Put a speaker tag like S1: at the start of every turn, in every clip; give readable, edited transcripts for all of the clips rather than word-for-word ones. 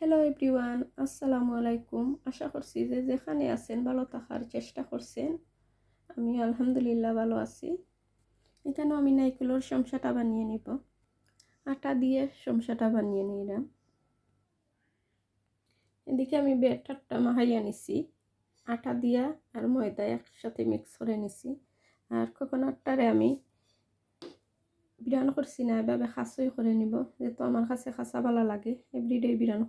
S1: Hello everyone, আসসালামু আলাইকুম। আশা করছি যে যেখানে আছেন ভালো থাকার চেষ্টা করছেন। আমি আলহামদুলিল্লাহ ভালো আছি। এখানেও আমি নাইকুলোর সমসাটা বানিয়ে নিব। আটা দিয়ে সমসাটা বানিয়ে নিলাম। এদিকে আমি ব্যাটারটা মাখাইয়া নিছি। আটা দিয়া আর ময়দা একসাথে মিক্স করে নিছি। আর কোকোনাটটারে আমি বিরান করছি না, এভাবে খাসই করে নিব, যেহেতু আমার কাছে খাসা ভালো লাগে। এভরিডে বিরান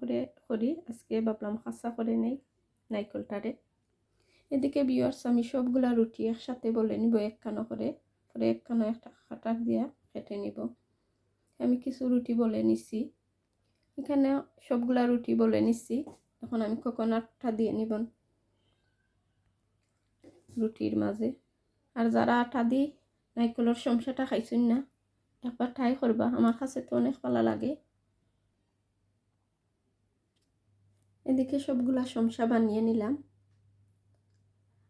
S1: করি, আজকে ভাবলাম খাসা করে নেই নাইকলটারে। এদিকে ভিউয়ার্স, আমি সবগুলা রুটি একসাথে বলে নিব একখানো করে, পরে একখানো একটা কাটার দিয়া কেটে নিব। আমি কিছু রুটি বলে নিছি, এখানে সবগুলা রুটি বলে নিছি। এখন আমি কোকোনাটটা দিয়ে নিব রুটির মাঝে। আর যারা আটা দিয়ে নাইকলের সমসাটা খাইছেন না, একবার ট্রাই করবা, আমার কাছে তো অনেক ভালো লাগে। এদিকে সবগুলা সমসা বানিয়ে নিলাম।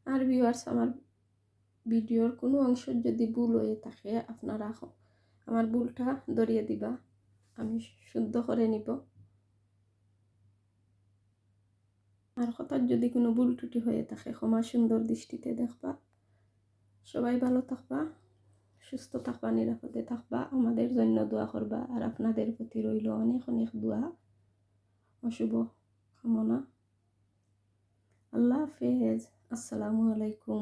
S1: আর ভিউয়ার্স, আমার ভিডিওর কোনো অংশ যদি ভুল হয়ে থাকে আপনারা আমার ভুলটা ধরিয়ে দিবা, আমি শুদ্ধ করে নিব। আর কথার যদি কোনো ভুল ত্রুটি হয়ে থাকে ক্ষমা সুন্দর দৃষ্টিতে দেখবা। সবাই ভালো থাকবা, সুস্থ থাকবা, নিরাপদে থাকবা, আমাদের জন্য দোয়া করবা। আর আপনাদের প্রতি রইল অনেক অনেক দোয়া ও শুভ কামনা। আল্লাহ হাফেজ, আসসালামু আলাইকুম।